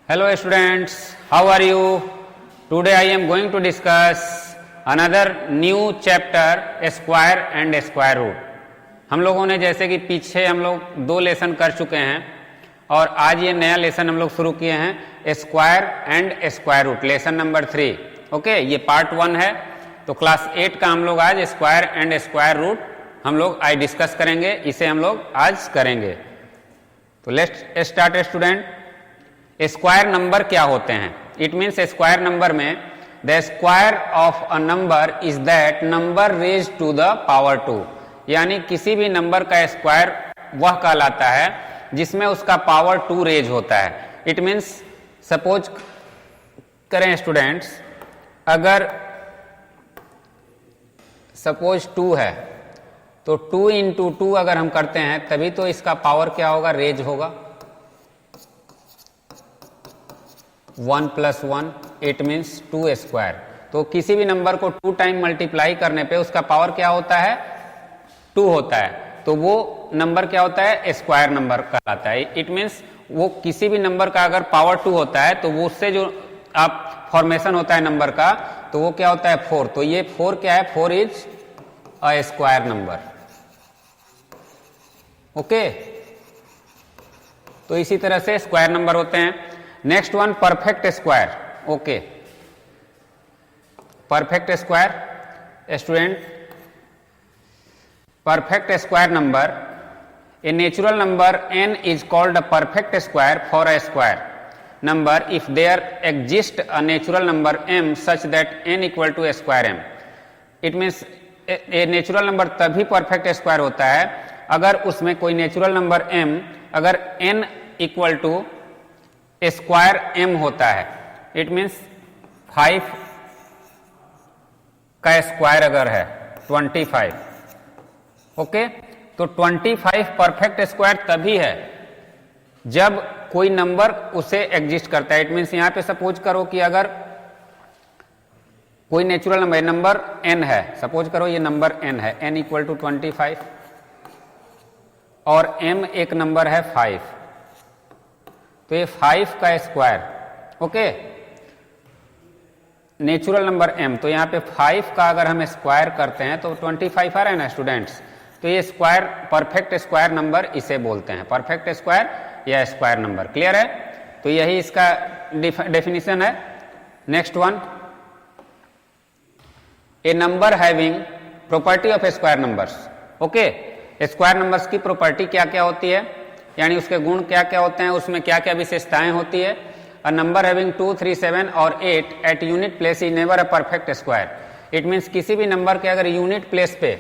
Hello students, how are you? Today I am going to discuss another new chapter square and square root. हम लोगों ने जैसे कि पीछे हम लोग 2 लेसन कर चुके हैं और आज ये नया लेसन हम लोग शुरू किए हैं square and square root, lesson number 3. Okay, ये पार्ट 1 है. तो क्लास 8 का हम लोग आज स्क्वायर एंड स्क्वायर रूट हम लोग आज डिस्कस करेंगे, इसे हम लोग आज करेंगे. तो let's start student. Square number क्या होते हैं? इट मीन्स स्क्वायर नंबर में the square of a number is that number raise to the power 2, यानी किसी भी नंबर का स्क्वायर वह कहलाता है जिसमें उसका पावर 2 रेज होता है. इट मीन्स सपोज करें स्टूडेंट्स, अगर सपोज 2 है तो 2 इंटू 2 अगर हम करते हैं तभी तो इसका पावर क्या होगा, रेज होगा. 1 प्लस 1 इट मीन्स 2 स्क्वायर. तो किसी भी नंबर को 2 टाइम मल्टीप्लाई करने पे उसका पावर क्या होता है, 2 होता है. तो वो नंबर क्या होता है, स्क्वायर नंबर कहलाता है. इट मीन्स वो किसी भी नंबर का अगर पावर 2 होता है तो वो उससे जो आप फॉर्मेशन होता है नंबर का, तो वो क्या होता है 4. तो ये 4 क्या है, 4 is a square number. Okay, तो इसी तरह से स्क्वायर नंबर होते हैं. Next one, perfect square. Okay, perfect square student, perfect square number, A natural number n is called a perfect square for a square number if there exists a natural number m such that n equal to a square m. It means a natural number तभी perfect square होता है अगर उसमें कोई natural number m अगर n equal to square m होता है. It means 5 का स्क्वायर अगर है 25. ओके, तो 25 परफेक्ट स्क्वायर तभी है जब कोई नंबर उसे एग्जिस्ट करता है. इट मीन्स यहां पे सपोज करो कि अगर कोई नेचुरल नंबर n है, सपोज करो ये नंबर n है, n इक्वल टू 25 और m एक नंबर है 5, तो ये 5 का square. Okay, natural number m, तो यहां पे 5 का अगर हम स्क्वायर करते हैं तो 25 आ रहा है ना स्टूडेंट्स. तो ये स्क्वायर, परफेक्ट स्क्वायर नंबर इसे बोलते हैं, परफेक्ट स्क्वायर या स्क्वायर नंबर. क्लियर है? तो यही इसका डेफिनेशन है. Next one, A number having property of square numbers. Okay, square numbers की प्रॉपर्टी क्या क्या होती है, यानी उसके गुण क्या क्या होते हैं, उसमें क्या क्या विशेषताएं होती है. अ नंबर हैविंग 2, 3, 7 और 8 at unit place is never a perfect square. It means किसी भी नंबर के अगर यूनिट प्लेस पे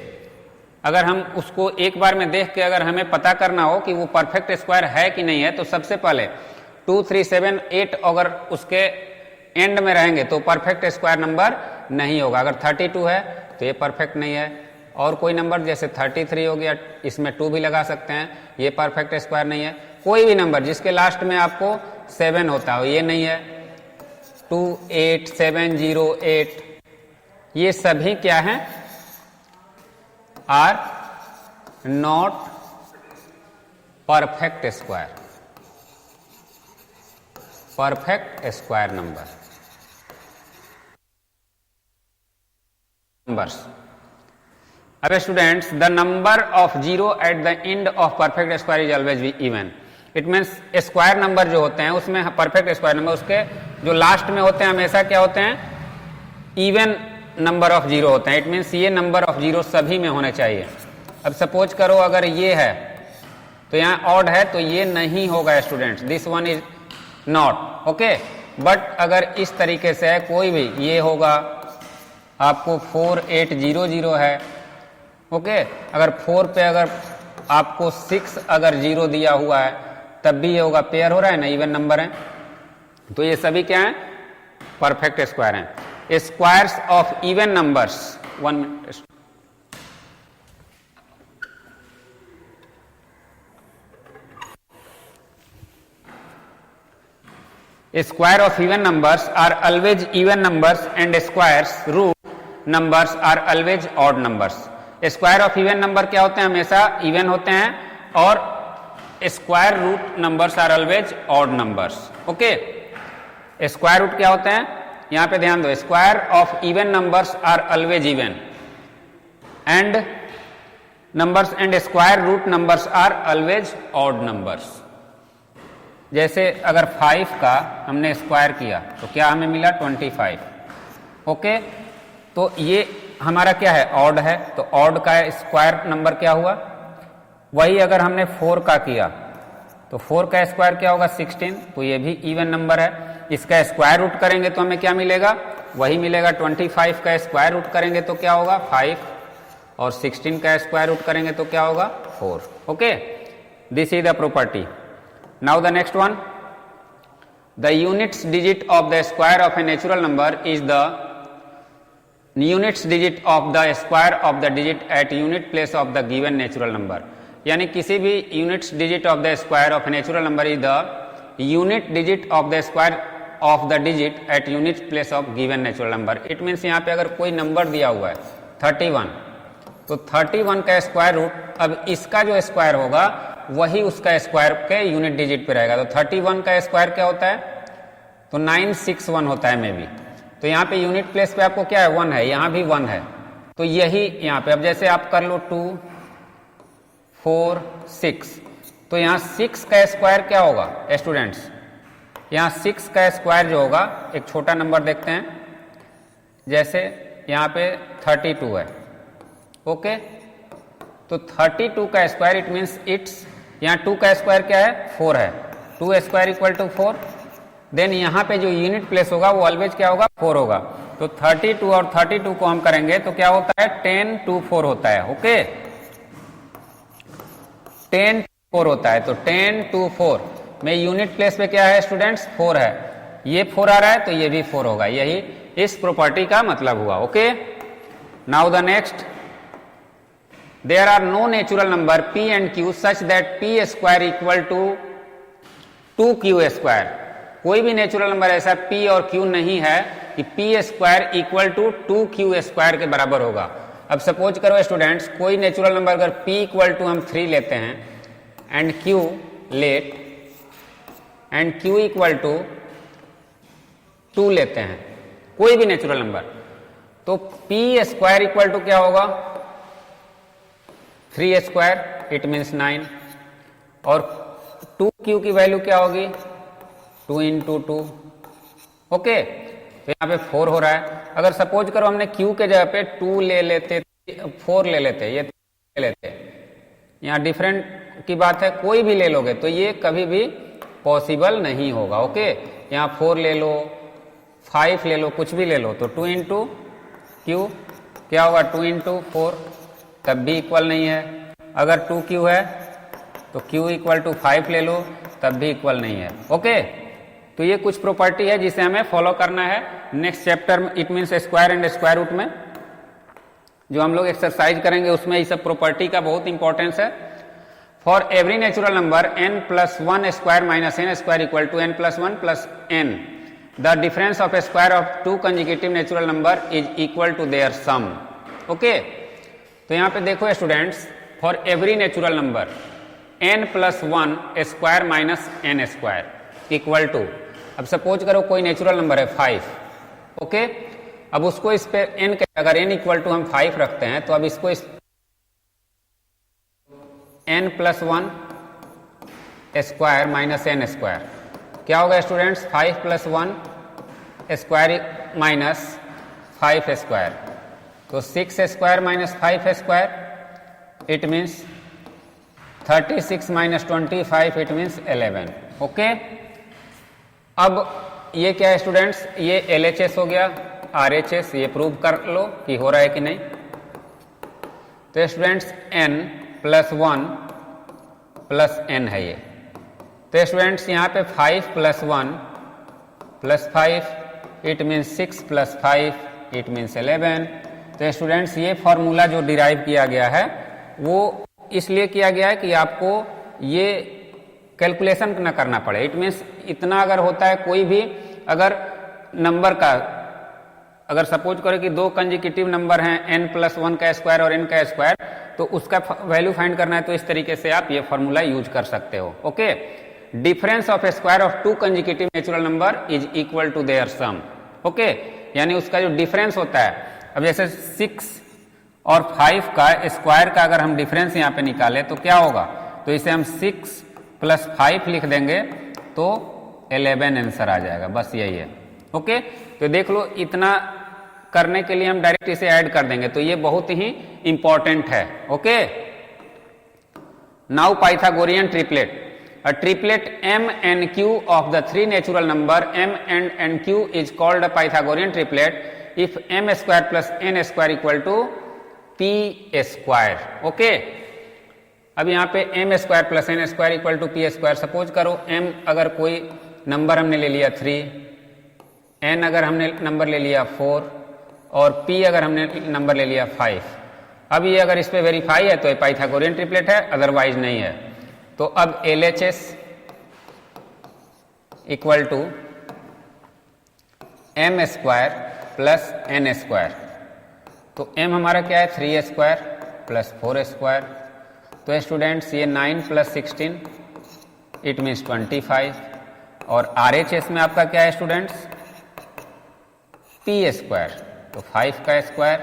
अगर हम उसको एक बार में देख के अगर हमें पता करना हो कि वो परफेक्ट स्क्वायर है कि नहीं है, तो सबसे पहले 2, 3, 7, 8 अगर उसके एंड में रहेंगे तो परफेक्ट स्क्वायर नंबर नहीं होगा. अगर 32 है तो ये परफेक्ट नहीं है. और कोई नंबर जैसे 33 हो गया, इसमें 2 भी लगा सकते हैं, ये परफेक्ट स्क्वायर नहीं है. कोई भी नंबर जिसके लास्ट में आपको 7 होता हो, ये नहीं है. 2, 8, 7, 0, 8 ये सभी क्या हैं, are not perfect square, perfect square numbers. अब students, the number of 0 at the end of perfect square is always be even. It means square number जो होते हैं उसमें, परफेक्ट स्क्वायर नंबर उसके जो लास्ट में होते हैं हमेशा क्या होते हैं, इवन नंबर ऑफ 0 होते हैं. इट मीन्स ये नंबर ऑफ 0 सभी में होने चाहिए. अब सपोज करो अगर ये है तो यहाँ ऑड है तो ये नहीं होगा students, this one is not. Okay, but अगर इस तरीके से है कोई भी, ये होगा आपको 4, 8, 0, 0 है. ओके, अगर 4 पे अगर आपको 6 अगर 0 दिया हुआ है तब भी ये होगा, पेयर हो रहा है ना, इवन नंबर है. तो ये सभी क्या है, परफेक्ट स्क्वायर हैं. Squares of even numbers, 1 minute. Square of even numbers are always even numbers and squares root numbers are always odd numbers. Square of even number क्या होते हैं, हमेशा इवन होते हैं, और square root numbers are always odd numbers. Okay, square root क्या होते हैं, यहां पे ध्यान दो, square of even numbers are always even and numbers and square root numbers are always odd numbers. जैसे अगर 5 का हमने स्क्वायर किया तो क्या हमें मिला 25। ओके, तो ये हमारा क्या है, ऑड है, तो ऑड का स्क्वायर नंबर क्या हुआ। वही अगर हमने 4 का किया तो 4 का स्क्वायर क्या होगा 16, तो ये भी इवन नंबर है। इसका स्क्वायर रूट करेंगे तो हमें क्या मिलेगा, वही मिलेगा। 25 का स्क्वायर रूट करेंगे तो क्या होगा 5, और 16 का स्क्वायर रूट करेंगे तो क्या होगा 4। Okay, this is the property. Now the next one, the units digit of the square of a natural number is the units digit of the square of the digit at unit place of the given natural number. यानी किसी भी units digit of the square of a natural number is the unit digit of the square of the digit at unit place of given natural number. It means यहाँ पे अगर कोई number दिया हुआ है 31, तो 31 का स्क्वायर रूट, अब इसका जो स्क्वायर होगा वही उसका स्क्वायर के यूनिट डिजिट पे रहेगा। तो 31 का स्क्वायर क्या होता है, तो 961 होता है मे बी। तो यहाँ पे यूनिट प्लेस पे आपको क्या है 1 है, यहाँ भी 1 है, तो यही यहाँ पे। अब जैसे आप कर लो 2 4 6, तो यहाँ 6 का स्क्वायर क्या होगा स्टूडेंट्स, यहाँ 6 का स्क्वायर जो होगा, एक छोटा नंबर देखते हैं, जैसे यहाँ पे 32 है। ओके, तो 32 का स्क्वायर इट मीन्स इट्स, यहाँ 2 का स्क्वायर क्या है 4 है, 2 स्क्वायर इक्वल टू 4। देन यहाँ पे जो यूनिट प्लेस होगा वो ऑलवेज क्या होगा 4 होगा। तो 32 और 32 को हम करेंगे तो क्या होता है 10 to 4 होता है। ओके, 10 to 4 होता है, तो 10 to 4 में यूनिट प्लेस पे क्या है स्टूडेंट्स 4 है, ये 4 आ रहा है तो ये भी 4 होगा। यही इस प्रॉपर्टी का मतलब हुआ। Okay, now the next, there are no natural number p and q such that p square equal to 2q square। कोई भी नेचुरल नंबर ऐसा p और q नहीं है कि p square equal to 2q square के बराबर होगा। अब सपोज करो स्टूडेंट्स, कोई नेचुरल नंबर अगर p इक्वल टू हम 3 लेते हैं and q let and q equal to 2 लेते हैं, कोई भी नेचुरल नंबर, तो p स्क्वायर इक्वल टू क्या होगा 3 स्क्वायर इट मीन्स 9, और 2q की वैल्यू क्या होगी 2 into 2। ओके, तो यहाँ पे 4 हो रहा है। अगर सपोज करो हमने q के जगह पे 2 ले लेते, 4 ले लेते, ये ले लेते, यहाँ डिफरेंट की बात है, कोई भी ले लोगे तो ये कभी भी पॉसिबल नहीं होगा। ओके, यहाँ 4 ले लो, 5 ले लो, कुछ भी ले लो, तो 2 into q क्या होगा 2 into 4, तब भी इक्वल नहीं है। अगर 2q है तो q इक्वल टू 5 ले लो, तब भी इक्वल नहीं है। ओके, तो ये कुछ प्रॉपर्टी है जिसे हमें फॉलो करना है नेक्स्ट चैप्टर में, it means square and square root में जो हम लोग एक्सरसाइज करेंगे, उसमें ये सब प्रॉपर्टी का बहुत इंपॉर्टेंस है। For every natural number n plus 1 square minus n square equal to n plus 1 plus n, the difference of a square of 2 consecutive natural number is equal to their sum. Okay, तो यहाँ पे देखो students, for every natural number n plus 1 square minus n square equal to, अब suppose करो कोई natural number है 5। Okay, अब उसको इस पे n के, अगर n इक्वल टू हम 5 रखते हैं तो अब इसको इस n plus 1 square minus n square क्या होगा students 5 plus 1 square minus 5 square, तो 6 square minus 5 square it means 36 minus 25 it means 11। Okay, अब ये क्या है स्टूडेंट्स, ये LHS हो गया, RHS, ये प्रूव कर लो कि हो रहा है कि नहीं। तो students n plus 1 plus n है ये, तो स्टूडेंट्स यहाँ पे 5 plus 1 plus 5 it means 6 plus 5 it means 11। तो स्टूडेंट्स ये फॉर्मूला जो डिराइव किया गया है वो इसलिए किया गया है कि आपको ये कैलकुलेशन न करना पड़े। इट मीन्स इतना अगर होता है कोई भी अगर नंबर का, अगर सपोज करें कि 2 कंजिक्यूटिव नंबर हैं n प्लस 1 का स्क्वायर और n का स्क्वायर, तो उसका वैल्यू फाइंड करना है तो इस तरीके से आप ये फॉर्मूला यूज कर सकते हो। Okay, difference of square of two consecutive natural number is equal to their sum. Okay, यानी उसका जो डिफरेंस होता है, अब जैसे 6 और 5 का स्क्वायर का अगर हम डिफरेंस यहाँ पे निकालें तो क्या होगा, तो इसे हम 6 + 5 लिख देंगे तो 11 आंसर आ जाएगा, बस यही है। ओके, तो देख लो इतना करने के लिए हम डायरेक्ट इसे ऐड कर देंगे, तो ये बहुत ही इंपॉर्टेंट है। Okay, now Pythagorean triplet. A triplet m and q of the three natural number m and q is called a Pythagorean triplet if m square plus n square equal to p square। Okay, अब यहाँ पे m square plus n square equal to p square. Suppose करो m अगर कोई number हमने ले लिया 3, n अगर हमने नंबर ले लिया 4 और p अगर हमने नंबर ले लिया 5। अब ये अगर इस पे वेरीफाई है तो ये पाइथागोरियन ट्रिपलेट है, अदरवाइज नहीं है। तो अब LHS equal to m square plus n square. तो m हमारा क्या है 3 स्क्वायर प्लस 4 स्क्वायर। तो स्टूडेंट्स ये 9 + 16 इट मीन्स 25। और RHS में आपका क्या है स्टूडेंट्स p स्क्वायर, तो 5 का स्क्वायर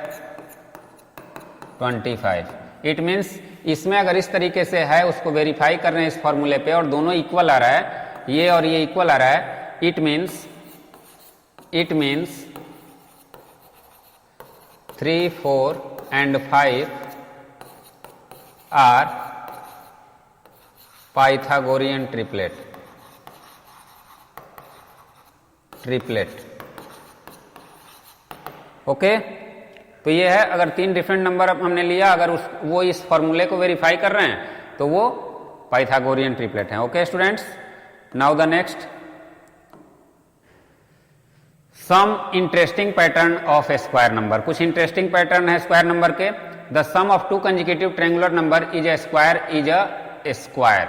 25। इट मीन्स इसमें अगर इस तरीके से है उसको वेरीफाई कर रहे हैं इस फॉर्मूले पे और दोनों इक्वल आ रहा है, ये और ये इक्वल आ रहा है, it means 3, 4 and 5 are Pythagorean triplet. Okay, तो ये है, अगर 3 डिफरेंट नंबर हमने लिया, अगर वो इस फॉर्मूले को वेरीफाई कर रहे हैं तो वो पाइथागोरियन ट्रिपलेट है। Okay students, now the next, some interesting pattern of square number. कुछ इंटरेस्टिंग पैटर्न है स्क्वायर नंबर के। The sum of 2 consecutive triangular number is a square is a square.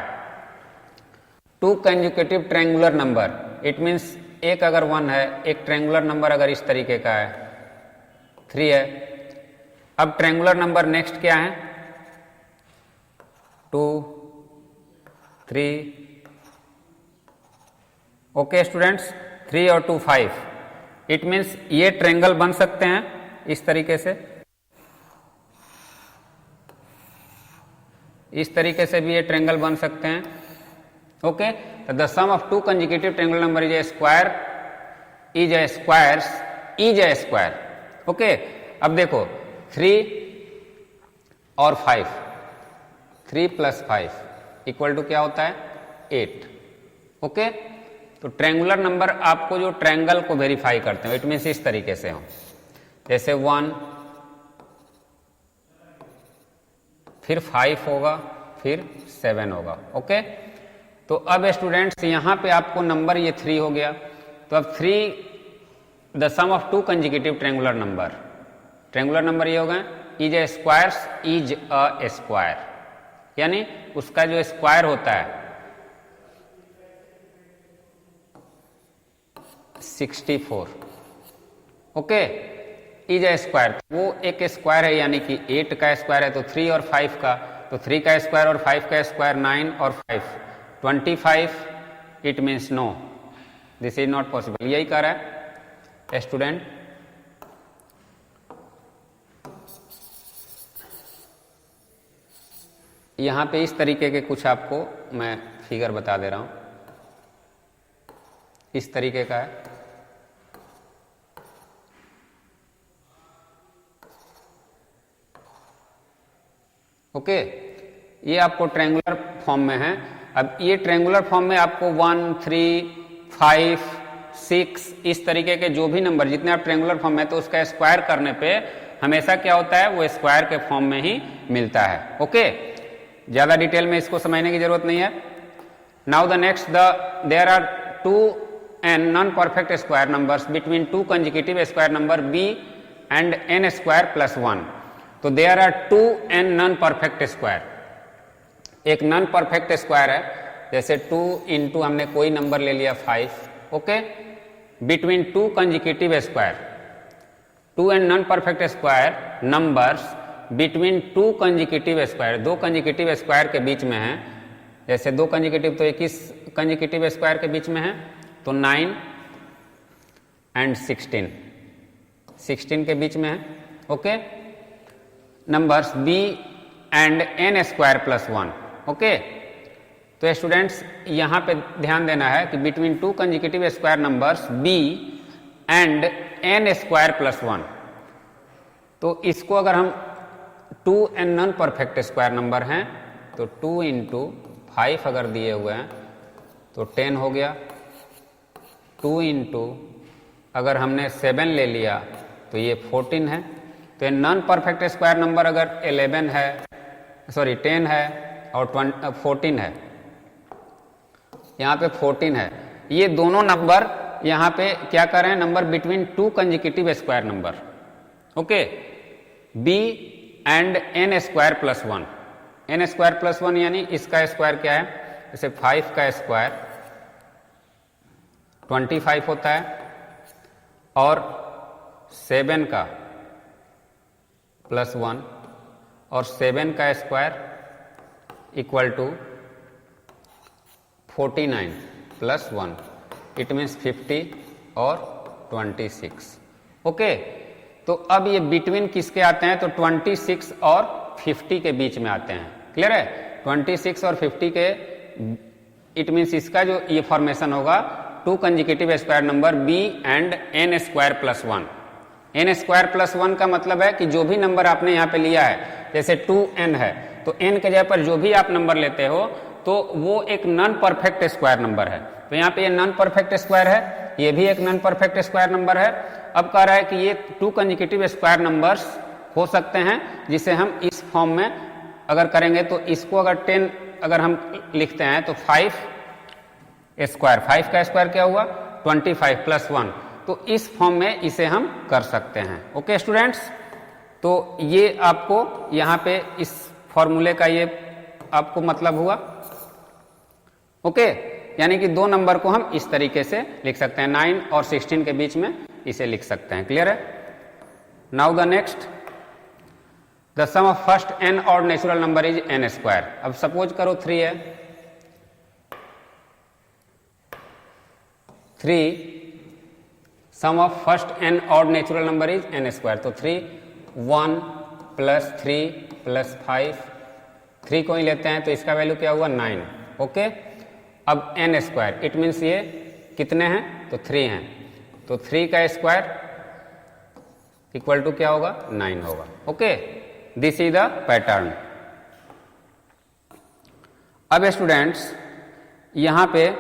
2 consecutive triangular number, it means एक अगर 1 है, एक triangular number अगर इस तरीके का है 3 है। अब ट्रायंगुलर नंबर नेक्स्ट क्या है 2, 3। ओके स्टूडेंट्स, 3 और 2 5। इट मीन्स ये ट्रायंगल बन सकते हैं इस तरीके से, इस तरीके से भी ये ट्रायंगल बन सकते हैं। ओके, तो the sum of 2 consecutive triangular number is a square. Okay, अब देखो 3 और 5, 3 + 5 इक्वल टू क्या होता है 8। ओके, तो ट्रायंगुलर नंबर आपको जो ट्रायंगल को वेरीफाई करते हैं, इट मीन्स इस तरीके से हो, जैसे 1 फिर 5 होगा फिर 7 होगा। ओके, तो अब स्टूडेंट्स यहां पे आपको नंबर ये 3 हो गया, तो अब 3 the sum of 2 consecutive triangular number, triangular number ये हो गए is a squares is a square, यानी उसका जो स्क्वायर होता है 64। ओके, इज ए स्क्वायर, वो एक स्क्वायर है, यानी कि 8 का स्क्वायर है, तो 3 और 5 का, तो 3 का स्क्वायर और 5 का स्क्वायर 9 और 5 25। It means no, this is not possible. यही कह रहा है स्टूडेंट। यहां पे इस तरीके के कुछ आपको मैं फिगर बता दे रहा हूं, इस तरीके का है। ओके, ये आपको ट्रायंगुलर फॉर्म में है। अब ये ट्रायंगुलर फॉर्म में आपको 1, 3, 5, 6 इस तरीके के जो भी नंबर जितने आप ट्रायंगुलर फॉर्म में, तो उसका स्क्वायर करने पे हमेशा क्या होता है वो स्क्वायर के फॉर्म में ही मिलता है। ओके, ज्यादा डिटेल में इसको समझने की जरूरत नहीं है। Now the next, there are 2 and non perfect square numbers between 2 consecutive square number b and n square plus 1। तो there are 2 and non perfect square. एक नॉन परफेक्ट स्क्वायर है, जैसे 2 इंटू हमने कोई नंबर ले लिया 5। Okay, between 2 consecutive square, 2 and non perfect square numbers between 2 consecutive square, 2 consecutive square के बीच में है। जैसे 2 कंजिक्यूटिव तो 21 कंजिक्यूटिव स्क्वायर के बीच में है, तो 9 एंड 16 के बीच में है। Okay, numbers b and n square plus 1। Okay, तो स्टूडेंट्स यहां पे ध्यान देना है कि between two consecutive square numbers b and n square plus 1, तो इसको अगर हम 2 n non perfect square number हैं तो 2 इंटू 5 अगर दिए हुए हैं तो 10 हो गया। 2 इंटू अगर हमने 7 ले लिया तो ये 14 है। तो ये नॉन परफेक्ट स्क्वायर नंबर अगर 11 है, सॉरी 10 है और 14 है, यहाँ पे 14 है, ये दोनों नंबर यहाँ पे क्या कर रहे हैं, number between two consecutive square number. Okay, b and n square plus 1। n square plus 1 यानी इसका स्क्वायर क्या है, जैसे 5 का स्क्वायर 25 होता है और 7 का प्लस 1 और 7 का square equal to 49 plus 1, it means 50 और 26। ओके, तो अब ये बिटवीन किसके आते हैं, तो 26 और 50 के बीच में आते हैं। क्लियर है, 26 और 50 के, इट मीन्स इसका जो ये फॉर्मेशन होगा to consecutive square number b and n square plus 1। n square plus 1 का मतलब है कि जो भी नंबर आपने यहाँ पे लिया है, जैसे 2n है तो n के जगह पर जो भी आप नंबर लेते हो तो वो एक नॉन परफेक्ट स्क्वायर नंबर है। तो यहाँ पे ये नॉन परफेक्ट स्क्वायर है, ये भी एक नॉन परफेक्ट स्क्वायर नंबर है। अब कह रहा है कि ये टू कंजिक्यूटिव स्क्वायर नंबर्स हो सकते हैं जिसे हम इस फॉर्म में अगर करेंगे, तो इसको अगर 10 अगर हम लिखते हैं तो 5 स्क्वायर, 5 का स्क्वायर क्या हुआ 25 प्लस 1, तो इस फॉर्म में इसे हम कर सकते हैं। ओके स्टूडेंट्स, तो ये आपको यहाँ पे इस फॉर्मूले का ये आपको मतलब हुआ। ओके, यानी कि दो नंबर को हम इस तरीके से लिख सकते हैं, 9 और 16 के बीच में इसे लिख सकते हैं। क्लियर है? Now the next, the sum of first n odd natural number is n square. अब सपोज करो 3 है, 3 sum of first n odd natural number is n square. तो 3 1 प्लस 3 प्लस 5, 3 को ही लेते हैं तो इसका वैल्यू क्या हुआ 9। ओके, अब n स्क्वायर, इट मीन्स ये कितने हैं तो 3 हैं, तो 3 का स्क्वायर इक्वल टू क्या होगा 9 होगा। Okay, this is the pattern. अब स्टूडेंट्स यहां पे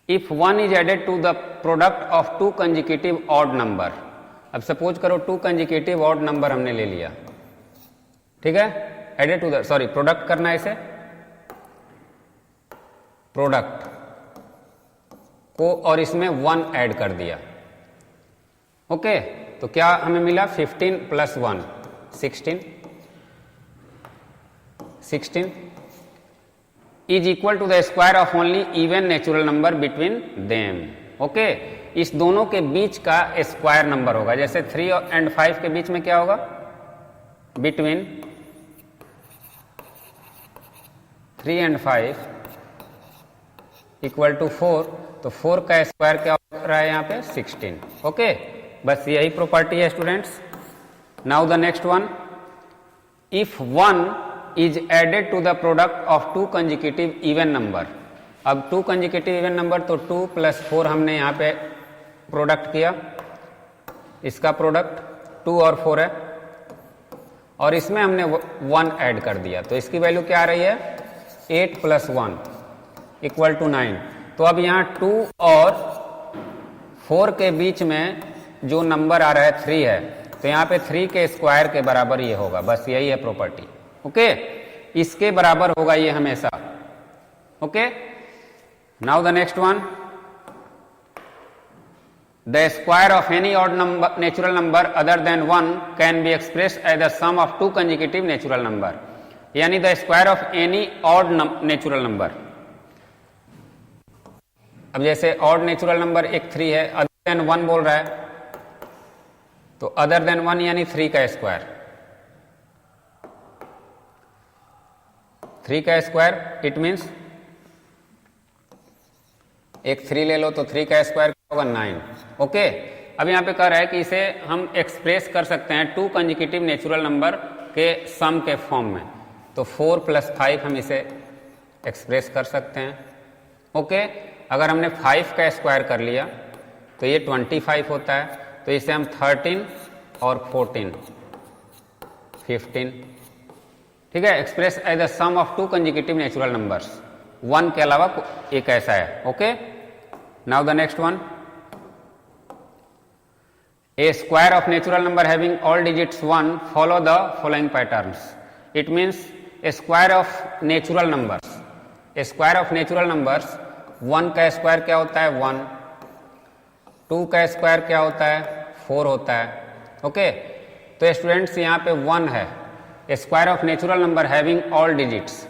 if 1 is added to the product of two consecutive odd number. अब सपोज करो टू कंजिक्यूटिव ऑड नंबर हमने ले लिया, ठीक है, added to the, sorry product करना है इसे, प्रोडक्ट को और इसमें 1 ऐड कर दिया। ओके, तो क्या हमें मिला 15 plus 1 16 is equal to the square of only even natural number between them. Okay, इस दोनों के बीच का स्क्वायर नंबर होगा, जैसे 3 एंड 5 के बीच में क्या होगा, बिटवीन 3 एंड 5 इक्वल टू 4, तो 4 का स्क्वायर क्या हो रहा है यहाँ पे 16। ओके, बस यही प्रॉपर्टी है students. Now the next one, if 1 is added to the product of two consecutive even number. अब टू कंजिक्यूटिव इवन नंबर, तो 2 प्लस 4 हमने यहाँ पे प्रोडक्ट किया, इसका प्रोडक्ट 2 और 4 है, और इसमें हमने 1 ऐड कर दिया, तो इसकी वैल्यू क्या आ रही है 8 प्लस 1 इक्वल टू 9। तो अब यहाँ 2 और 4 के बीच में जो नंबर आ रहा है 3 है, तो यहाँ पे 3 के स्क्वायर के बराबर ये होगा, बस यही है प्रॉपर्टी। ओके, इसके बराबर होगा ये हमेशा। Okay, now the next one, the square of any odd number natural number other than 1 can be expressed as the sum of two consecutive natural number, यानी the square of any odd natural number. अब जैसे odd natural number एक 3 है, other than 1 बोल रहा है, तो other than 1 यानी 3 का स्क्वायर, 3 का स्क्वायर इट मीन्स एक 3 ले लो तो 3 का स्क्वायर क्या होगा 9। ओके, अब यहाँ पे कह रहा है कि इसे हम एक्सप्रेस कर सकते हैं 2 कंजिक्यूटिव नेचुरल नंबर के सम के फॉर्म में। तो 4 + 5 हम इसे एक्सप्रेस कर सकते हैं। ओके, अगर हमने 5 का स्क्वायर कर लिया तो ये 25 होता है, तो इसे हम 13 और 14 15, ठीक है, express as the sum of 2 consecutive natural numbers, 1 के अलावा एक ऐसा है। Okay, now the next one, a square of natural number having all digits 1 follow the following patterns. It means a square of natural numbers, a square of natural numbers, 1 का square क्या होता है 1, 2 का स्क्वायर क्या होता है 4 होता है। ओके, तो स्टूडेंट्स यहाँ पे 1 है, a square of natural number having all digits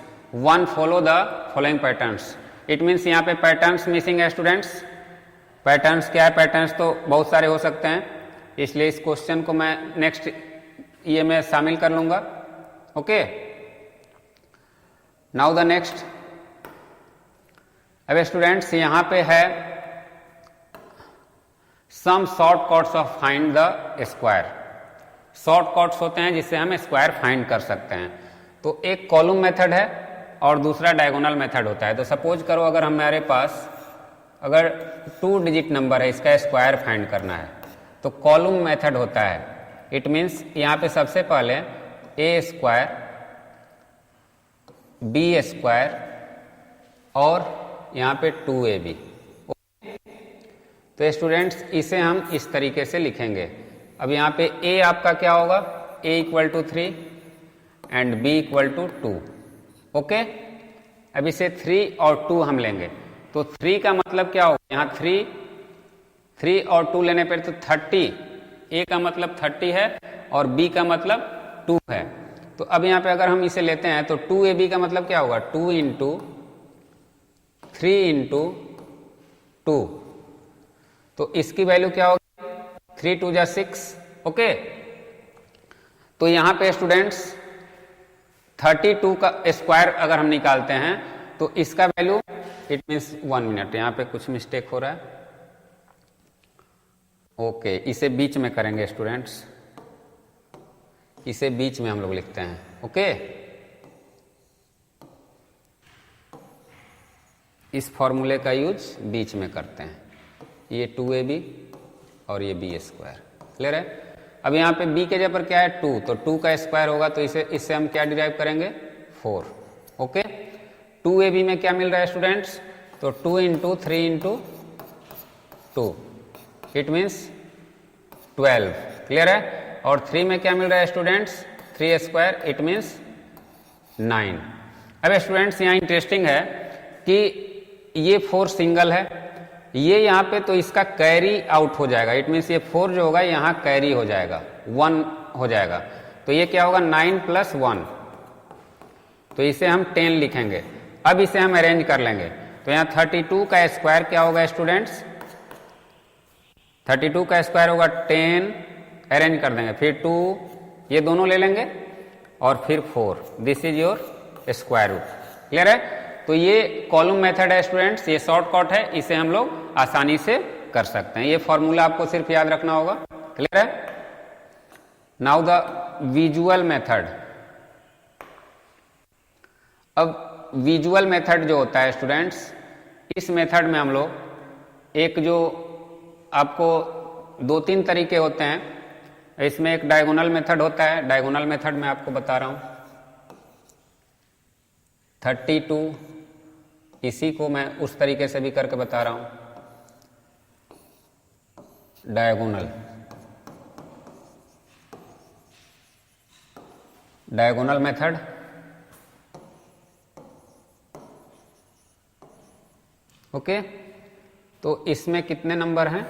1 follow the following patterns. It means यहाँ पे पैटर्न्स मिसिंग है स्टूडेंट्स। पैटर्न्स क्या है, पैटर्न्स तो बहुत सारे हो सकते हैं, इसलिए इस क्वेश्चन को मैं नेक्स्ट ये में शामिल कर लूंगा। ओके, नाउ द नेक्स्ट, अब स्टूडेंट्स यहां पे है some shortcuts of find the square. Shortcuts होते हैं जिससे हम स्क्वायर फाइंड कर सकते हैं। तो एक कॉलम मेथड है और दूसरा डायगोनल मेथड होता है। तो सपोज करो अगर हमारे पास अगर 2 डिजिट नंबर है, इसका स्क्वायर फाइंड करना है, तो कॉलम मेथड होता है। इट मीन्स यहां पे सबसे पहले ए स्क्वायर, बी स्क्वायर और यहां पे 2ab। तो स्टूडेंट्स इसे हम इस तरीके से लिखेंगे। अब यहां पे ए आपका क्या होगा, a = 3 एंड b = 2। ओके, अब इसे 3 और 2 हम लेंगे, तो 3 का मतलब क्या होगा, यहां 3 और 2 लेने पर तो 30, a का मतलब 30 है और b का मतलब 2 है। तो अब यहाँ पे अगर हम इसे लेते हैं तो 2ab का मतलब क्या होगा, 2 × 3 × 2, तो इसकी वैल्यू क्या होगी 3 × 2 = 6। ओके, तो यहाँ पे स्टूडेंट्स 32 का स्क्वायर अगर हम निकालते हैं तो इसका वैल्यू इट मीन्स 1 मिनट, यहाँ पे कुछ मिस्टेक हो रहा है। ओके, इसे बीच में करेंगे स्टूडेंट्स, इसे बीच में हम लोग लिखते हैं। ओके, इस फॉर्मूले का यूज बीच में करते हैं। ये 2ab और ये b², क्लियर है। अब यहाँ पे b के जगह पर क्या है 2, तो 2 का स्क्वायर होगा, तो इससे हम क्या डिराइव करेंगे 4। ओके, 2ab में क्या मिल रहा है स्टूडेंट्स, तो 2 × 3 × 2 इट मीन्स 12, क्लियर है। और 3 में क्या मिल रहा है स्टूडेंट्स 3² इट मीन्स 9। अब स्टूडेंट्स यहाँ इंटरेस्टिंग है कि ये 4 सिंगल है, ये यहाँ पे तो इसका कैरी आउट हो जाएगा। इट मीन्स ये 4 जो होगा यहाँ कैरी हो जाएगा, 1 हो जाएगा, तो ये क्या होगा 9 + 1, तो इसे हम 10 लिखेंगे। अब इसे हम अरेंज कर लेंगे, तो यहाँ 32 का स्क्वायर क्या होगा स्टूडेंट्स, 32 का स्क्वायर होगा 10, अरेंज कर देंगे, फिर 2 ये दोनों ले लेंगे और फिर 4, this is your square root, clear है। तो ये कॉलम मेथड है स्टूडेंट्स, ये शॉर्टकट है, इसे हम लोग आसानी से कर सकते हैं। ये फॉर्मूला आपको सिर्फ याद रखना होगा, क्लियर है। Now the visual method. अब विजुअल मेथड जो होता है स्टूडेंट्स, इस मेथड में हम लोग एक जो आपको 2-3 तरीके होते हैं, इसमें एक डायगोनल मेथड होता है। डायगोनल मेथड मैं आपको बता रहा हूं 32, इसी को मैं उस तरीके से भी करके बता रहा हूं, डायगोनल मेथड। ओके, तो इसमें कितने नंबर हैं,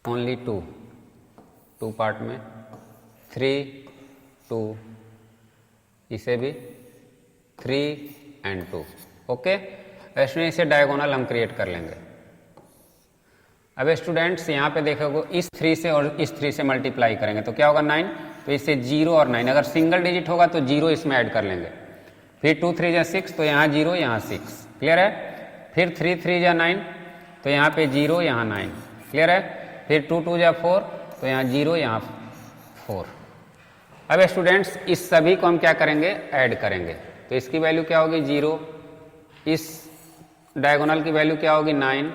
ओनली 2 पार्ट में, 3, 2, इसे भी 3 और 2। ओके, ऐसे इसे डायगोनल हम क्रिएट कर लेंगे। अब स्टूडेंट्स यहाँ पे देखोगे इस 3 से और इस 3 से मल्टीप्लाई करेंगे तो क्या होगा 9, तो इससे 0 और 9, अगर सिंगल डिजिट होगा तो 0 इसमें ऐड कर लेंगे। फिर 2 3 जा 6, तो यहाँ 0 यहाँ 6, क्लियर है। फिर 3 3 जा 9, तो यहाँ पे 0 यहाँ 9, क्लियर है। फिर 2 2 जा 4, तो यहाँ 0 यहाँ 4। अब स्टूडेंट्स इस सभी को हम क्या करेंगे, ऐड करेंगे। तो इसकी वैल्यू क्या होगी 0, इस डायगोनल की वैल्यू क्या होगी 9,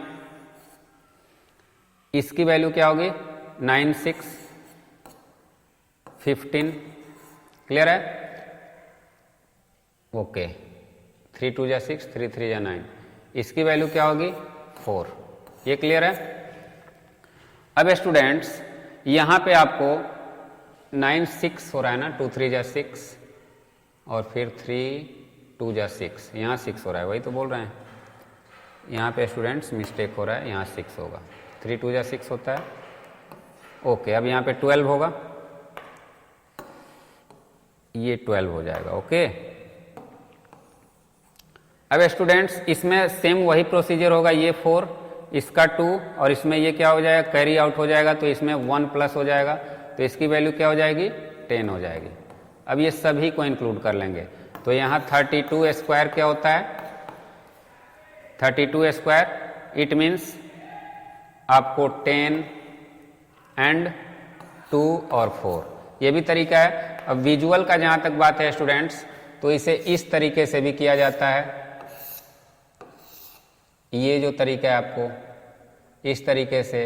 इसकी वैल्यू क्या होगी 9 6 15, क्लियर है। ओके, 3 2 जा 6, 3 3 जा 9, इसकी वैल्यू क्या होगी 4, ये क्लियर है। अब स्टूडेंट्स यहां पे आपको 9 6 हो रहा है ना, 2 3 जा 6 और फिर 3 2 जा 6, यहाँ 6 हो रहा है, वही तो बोल रहे हैं। यहाँ पे स्टूडेंट्स मिस्टेक हो रहा है, यहाँ 6 होगा, 3 2 जा 6 होता है। ओके, अब यहाँ पे 12 होगा, ये 12 हो जाएगा। ओके, अब स्टूडेंट्स इसमें सेम वही प्रोसीजर होगा, ये 4, इसका 2 और इसमें ये क्या हो जाएगा, कैरी आउट हो जाएगा, तो इसमें 1 प्लस हो जाएगा, तो इसकी वैल्यू क्या हो जाएगी 10 हो जाएगी। अब ये सभी को इंक्लूड कर लेंगे, तो यहाँ 32 स्क्वायर क्या होता है, 32 स्क्वायर इट मीन्स आपको 10 एंड 2 और 4, ये भी तरीका है। अब विजुअल का जहां तक बात है स्टूडेंट्स, तो इसे इस तरीके से भी किया जाता है, ये जो तरीका है आपको इस तरीके से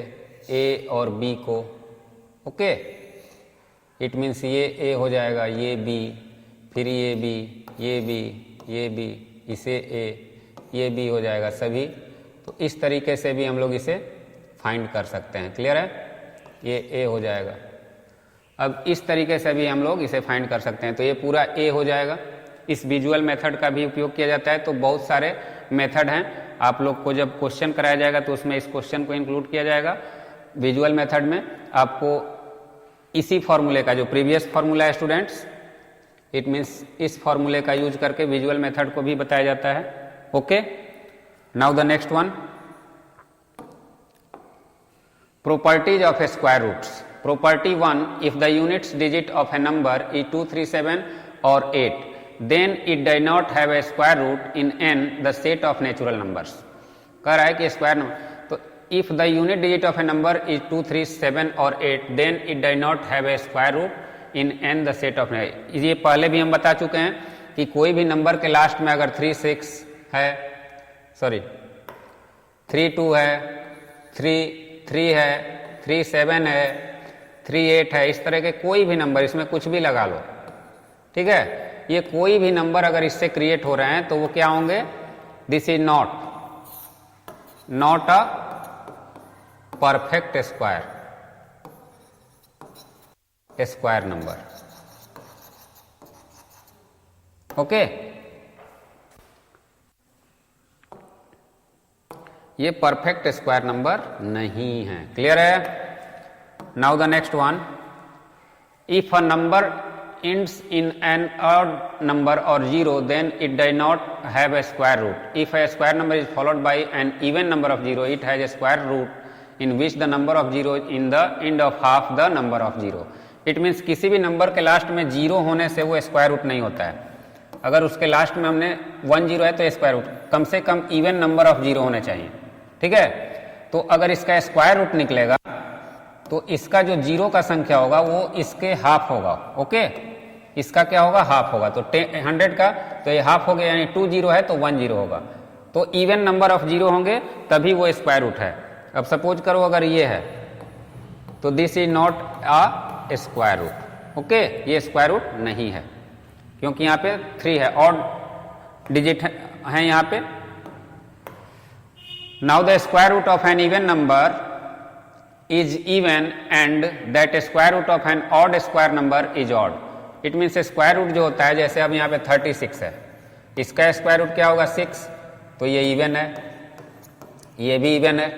ए और बी को, ओके, इट मीन्स ये ए हो जाएगा, ये बी, फिर ये बी, ये बी, ये बी, इसे ए, ये बी हो जाएगा सभी। तो इस तरीके से भी हम लोग इसे फाइंड कर सकते हैं, क्लियर है, ये ए हो जाएगा। अब इस तरीके से भी हम लोग इसे फाइंड कर सकते हैं, तो ये पूरा ए हो जाएगा। इस विजुअल मेथड का भी उपयोग किया जाता है, तो बहुत सारे मेथड हैं। आप लोग को जब क्वेश्चन कराया जाएगा तो उसमें इस क्वेश्चन को इंक्लूड किया जाएगा। विजुअल मेथड में आपको इसी फॉर्मूले का, जो प्रीवियस फॉर्मूला है स्टूडेंट्स, इट मीन्स इस फॉर्मूले का यूज करके विजुअल मेथड को भी बताया जाता है। Okay, now the next one, properties of square roots. Property 1, if the units digit of a number is 2 3 7 or 8, then it does not have a square root in n the set of natural numbers. कह रहा है कि square number, तो if the unit digit of a number is 2 3 7 or 8, then it does not have a square root in n the set of, ये पहले भी हम बता चुके हैं कि कोई भी नंबर के लास्ट में अगर 3 6 है, सॉरी 3 2 है, 3 है, 3 7 है, 3 8 है, इस तरह के कोई भी नंबर, इसमें कुछ भी लगा लो, ठीक है। ये कोई भी नंबर अगर इससे क्रिएट हो रहे हैं तो वो क्या होंगे, this is not a perfect square number. Okay, ये परफेक्ट स्क्वायर नंबर नहीं है, क्लियर है। Now the next one, if a number ends in an odd number or 0, then it does not have a square root. If a square number is followed by an even number of 0, it has a square root in which the number of 0 is in the end of half the number of 0. It means किसी भी number के last में 0 होने से वो square root नहीं होता है। अगर उसके लास्ट में हमने 1 0 है तो स्क्वायर रूट, कम से कम इवन नंबर ऑफ 0 होने चाहिए, ठीक है। तो अगर इसका स्क्वायर रूट निकलेगा तो इसका जो 0 का संख्या होगा वो इसके हाफ होगा, ओके, इसका क्या होगा, हाफ होगा। तो 100 का तो ये हाफ हो गया, यानी 2 0 है तो 1 0 होगा। तो इवन नंबर ऑफ 0 होंगे तभी वो स्क्वायर रूट है। अब सपोज करो अगर ये है तो this is not a square root, okay, ये स्क्वायर रूट नहीं है क्योंकि यहाँ पे 3 है, ऑड डिजिट है यहाँ पे। Now the square root of an even number is even and that square root of an odd square number is odd. It means square root जो होता है, जैसे अब यहाँ पे 36 है, इसका स्क्वायर रूट क्या होगा 6, तो ये इवन है, ये भी इवन है,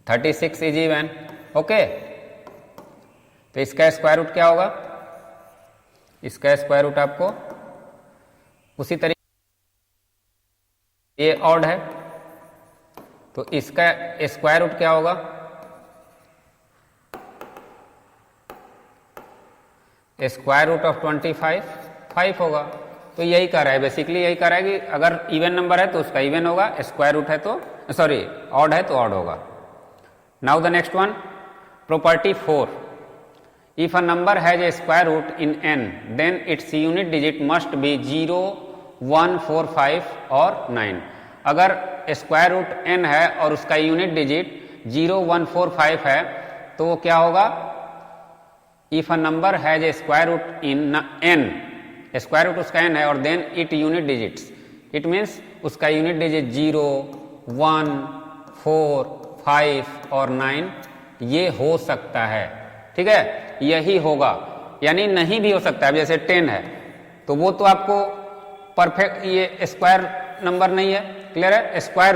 36 इज इवन, ओके। तो इसका स्क्वायर रूट क्या होगा, इसका स्क्वायर रूट आपको उसी तरीके, ये ऑड है तो इसका स्क्वायर रूट क्या होगा, स्क्वायर रूट ऑफ 25 5 होगा। तो यही कह रहा है, बेसिकली यही कह रहा है कि अगर इवन नंबर है तो उसका इवन होगा, स्क्वायर रूट है तो सॉरी ऑड है तो ऑड होगा। Now the next one, property 4, if a number has a square root in n then its unit digit must be 0 1 4 5 और 9। अगर स्क्वायर रूट n है और उसका यूनिट डिजिट 0 1 4 5 है तो वो क्या होगा, if a number has a square root in n, square root उसका n है और then it unit digits, it means उसका यूनिट डिजिट 0 1 4 5 और 9 ये हो सकता है। ठीक है, यही होगा, यानी नहीं भी हो सकता है। जैसे 10 है तो वो तो आपको परफेक्ट ये स्क्वायर नंबर नहीं है, क्लियर है। स्क्वायर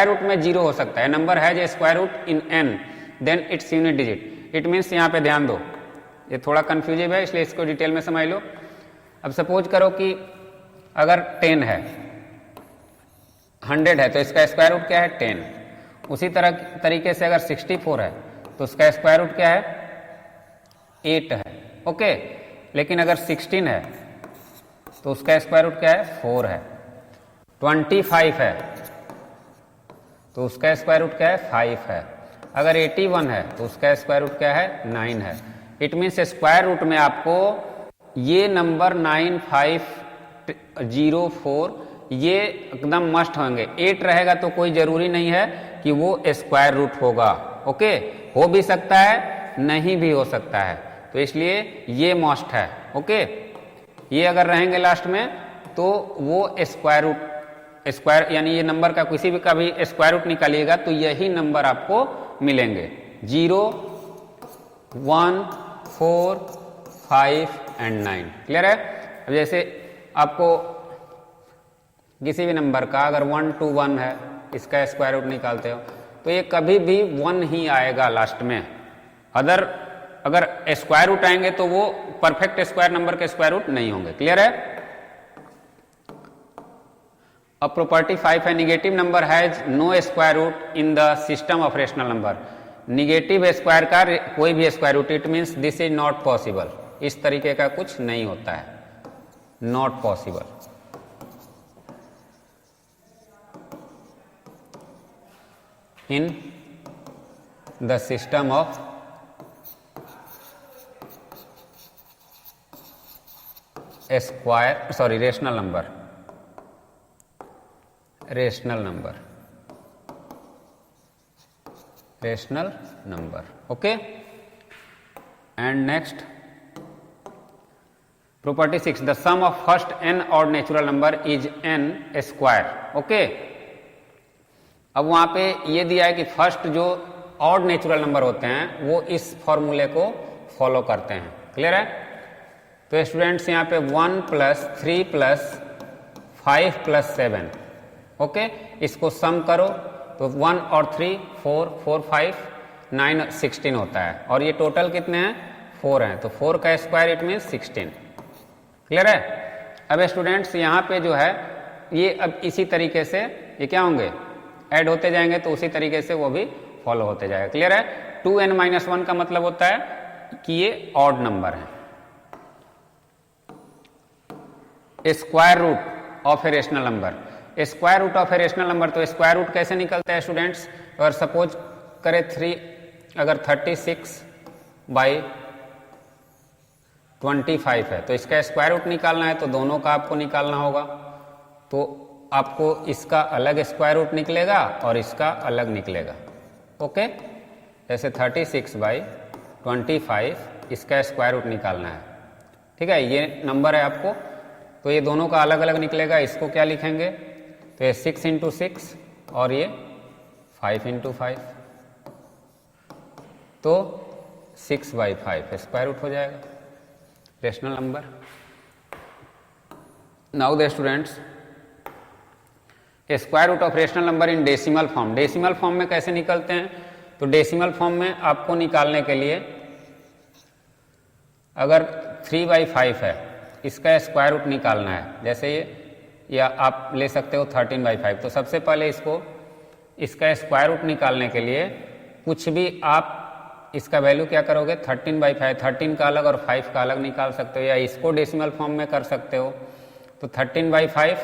रूट में 0 हो सकता है, नंबर है जो square root in n then its unit digit, it means यहाँ पे ध्यान दो, ये थोड़ा कंफ्यूजिव है इसलिए इसको डिटेल में समझ लो। अब सपोज करो कि अगर 10 है, 100 है तो इसका स्क्वायर रूट क्या है 10। उसी तरीके से अगर 64 है तो उसका स्क्वायर रूट क्या है 8 है, ओके। लेकिन अगर 16 है तो उसका स्क्वायर रूट क्या है 4 है। 25 है तो उसका स्क्वायर रूट क्या है 5 है। अगर 81 है तो उसका स्क्वायर रूट क्या है 9 है। इट मीन्स स्क्वायर रूट में आपको ये नंबर 9 5 0 4 ये एकदम मस्ट होंगे। 8 रहेगा तो कोई जरूरी नहीं है कि वो स्क्वायर रूट होगा, ओके। हो भी सकता है, नहीं भी हो सकता है, तो इसलिए ये मस्ट है, ओके। ये अगर रहेंगे लास्ट में तो वो स्क्वायर रूट, स्क्वायर यानी ये नंबर का किसी भी का भी स्क्वायर रूट निकालिएगा तो यही नंबर आपको मिलेंगे 0 1 4 5 एंड 9, क्लियर है। अब जैसे आपको किसी भी नंबर का अगर 1 2 1 है, इसका स्क्वायर रूट निकालते हो तो ये कभी भी 1 ही आएगा लास्ट में। अगर स्क्वायर रूट आएंगे तो वो परफेक्ट स्क्वायर नंबर के स्क्वायर रूट नहीं होंगे, क्लियर है। अब प्रॉपर्टी 5 है, negative number has no square root in the system of rational number. Negative square का कोई भी square root, it means this is not possible. इस तरीके का कुछ नहीं होता है, not possible. In the system of square sorry rational number, rational number, okay. And next property 6, the sum of first n odd natural number is n square, okay. अब वहां पे ये दिया है कि फर्स्ट जो ऑड नेचुरल नंबर होते हैं वो इस फॉर्मूले को फॉलो करते हैं, क्लियर है। तो स्टूडेंट्स यहाँ पे 1 + 3 + 5 + 7, ओके। इसको सम करो तो 1 और 3 4 4 5 9 16 होता है, और ये टोटल कितने हैं 4 हैं, तो 4 का स्क्वायर इट मीन्स 16, क्लियर है। अब स्टूडेंट्स यहाँ पे जो है ये अब इसी तरीके से ये क्या होंगे ऐड होते जाएंगे, तो उसी तरीके से वो भी फॉलो होते जाएगा, क्लियर है। 2n-1 का मतलब होता है कि ये ऑड नंबर है। Square root of a rational number, square root of a rational number, तो स्क्वायर रूट कैसे निकलता है स्टूडेंट्स। अगर सपोज करें 36/25 है तो इसका स्क्वायर रूट निकालना है, तो दोनों का आपको निकालना होगा। तो आपको इसका अलग स्क्वायर रूट निकलेगा और इसका अलग निकलेगा, ओके। जैसे 36/25 इसका स्क्वायर रूट निकालना है, ठीक है। ये नंबर है आपको, तो ये दोनों का अलग अलग निकलेगा। इसको क्या लिखेंगे, तो ये 6 × 6 और ये 5 × 5, तो 6/5 स्क्वायर रूट हो जाएगा rational number. Now the students, square root of rational number in decimal form. Decimal form में कैसे निकलते हैं, तो डेसिमल फॉर्म में आपको निकालने के लिए अगर 3/5 है इसका स्क्वायर रूट निकालना है, जैसे ये, या आप ले सकते हो 13/5। तो सबसे पहले इसका स्क्वायर रूट निकालने के लिए कुछ भी आप इसका वैल्यू क्या करोगे 13/5, 13 का अलग और 5 का अलग निकाल सकते हो, या इसको डेसिमल फॉर्म में कर सकते हो। तो 13/5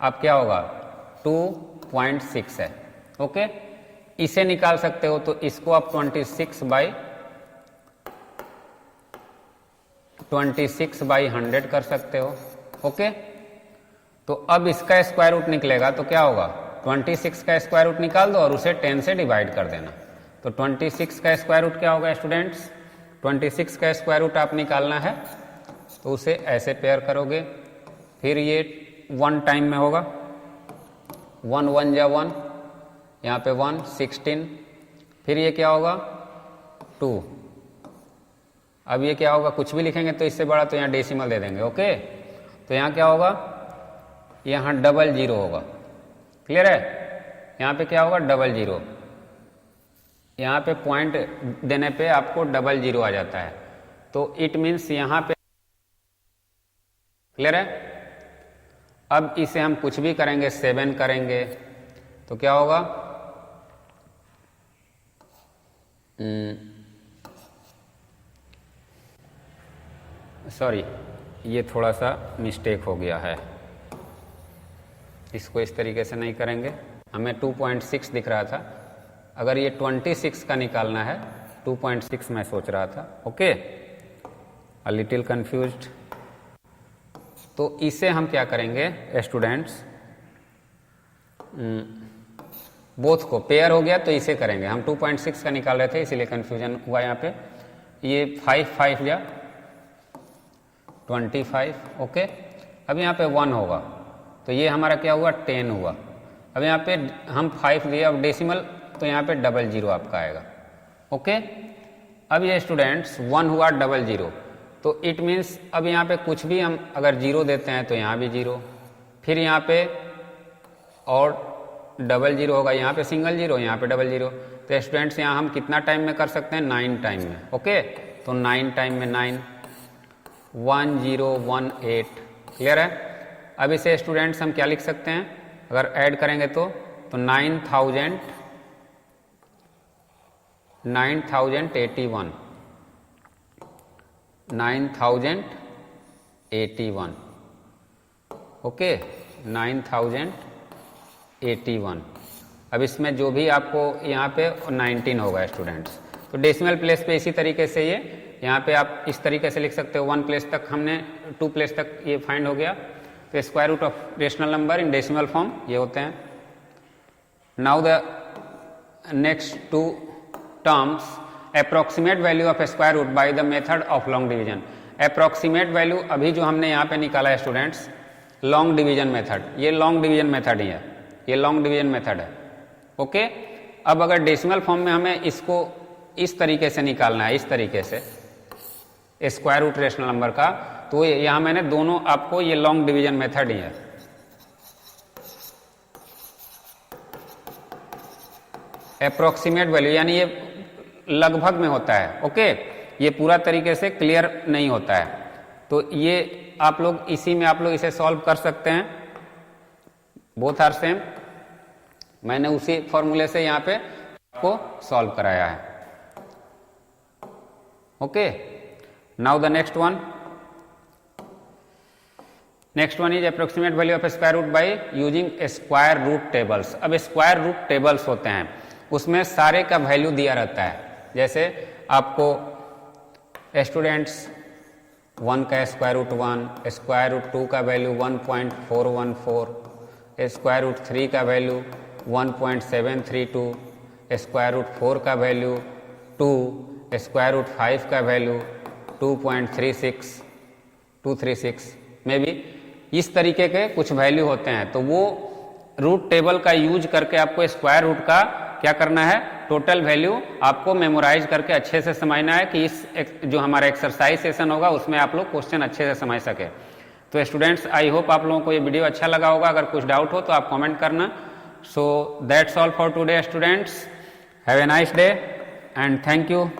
आप क्या होगा 2.6 है। ओके, इसे निकाल सकते हो तो इसको आप 26/100 कर सकते हो। ओके, तो अब इसका स्क्वायर रूट निकलेगा तो क्या होगा 26 का स्क्वायर रूट निकाल दो और उसे 10 से डिवाइड कर देना। तो 26 का स्क्वायर रूट क्या होगा स्टूडेंट्स, 26 का स्क्वायर रूट आप निकालना है तो उसे ऐसे पेयर करोगे, फिर ये 1 टाइम में होगा, 1 1 जा 1, यहाँ पे 1 16, फिर ये क्या होगा 2। अब ये क्या होगा, कुछ भी लिखेंगे तो इससे बड़ा तो यहाँ डेसिमल दे देंगे। ओके, तो यहाँ क्या होगा, यहाँ 00 होगा। क्लियर है, यहाँ पे क्या होगा 00, यहाँ पे पॉइंट देने पे आपको 00 आ जाता है, तो इट मीन्स यहाँ पे। क्लियर है, अब इसे हम कुछ भी करेंगे 7 करेंगे तो क्या होगा, सॉरी ये थोड़ा सा मिस्टेक हो गया है, इसको इस तरीके से नहीं करेंगे, हमें 2.6 दिख रहा था, अगर ये 26 का निकालना है 2.6 मैं सोच रहा था। Okay, a little confused. तो इसे हम क्या करेंगे स्टूडेंट्स, बोथ को पेयर हो गया तो इसे करेंगे, हम 2.6 का निकाल रहे थे इसीलिए कंफ्यूजन हुआ यहाँ पे। ये 5 5 या 25। ओके, अब यहाँ पे 1 होगा तो ये हमारा क्या हुआ 10 हुआ। अब यहाँ पे हम 5 दिए, अब डेसिमल तो यहाँ पे 00 आपका आएगा। ओके, अब ये स्टूडेंट्स 1 हुआ 00, तो इट मीन्स अब यहाँ पे कुछ भी हम अगर 0 देते हैं तो यहाँ भी 0, फिर यहाँ पे और 00 होगा, यहाँ पे सिंगल 0, यहाँ पे 00। तो स्टूडेंट्स यहाँ हम कितना टाइम में कर सकते हैं 9 टाइम में। ओके, तो 9 टाइम में 9 1018। क्लियर है, अब इसे स्टूडेंट्स हम क्या लिख सकते हैं, अगर ऐड करेंगे तो 9081 9081। ओके, 9081। अब इसमें जो भी आपको यहाँ पे 19 होगा स्टूडेंट्स। तो डेसिमल प्लेस पे इसी तरीके से ये यहाँ पे आप इस तरीके से लिख सकते हो, 1 प्लेस तक हमने 2 प्लेस तक ये फाइंड हो गया। तो square root of rational number in decimal form ये होते हैं। Now the next 2 terms, approximate value of square root by the method of long division. Approximate value अभी जो हमने यहाँ पे निकाला है स्टूडेंट्स, लॉन्ग डिवीजन मेथड, ये लॉन्ग डिवीजन मेथड ही है, ये लॉन्ग डिवीजन मेथड है। ओके, अब अगर डेसिमल फॉर्म में हमें इसको इस तरीके से निकालना है, इस तरीके से स्क्वायर रूट रेशनल नंबर का, तो यहां मैंने दोनों आपको, ये लॉन्ग डिवीजन मेथड ही है। अप्रोक्सीमेट वैल्यू यानी ये लगभग में होता है। ओके, ये पूरा तरीके से क्लियर नहीं होता है, तो ये आप लोग इसी में आप लोग इसे सॉल्व कर सकते हैं, बोथ आर सेम। मैंने उसी फॉर्मूले से यहां पे आपको सॉल्व कराया है। Okay, now the next one is approximate value of square root by using square root tables. अब स्क्वायर रूट टेबल्स होते हैं, उसमें सारे का वैल्यू दिया रहता है। जैसे आपको स्टूडेंट्स 1 का स्क्वायर रूट 1, स्क्वायर रूट 2 का वैल्यू 1.414, स्क्वायर रूट 3 का वैल्यू 1.732, स्क्वायर रूट 4 का वैल्यू 2, स्क्वायर रूट 5 का वैल्यू 2.236 में भी इस तरीके के कुछ वैल्यू होते हैं। तो वो रूट टेबल का यूज करके आपको स्क्वायर रूट का क्या करना है, टोटल वैल्यू आपको मेमोराइज करके अच्छे से समझना है कि इस जो हमारा एक्सरसाइज सेशन होगा उसमें आप लोग क्वेश्चन अच्छे से समझ सके। तो स्टूडेंट्स, आई होप आप लोगों को ये वीडियो अच्छा लगा होगा। अगर कुछ डाउट हो तो आप कमेंट करना। So that's all for today students, have a nice day and thank you.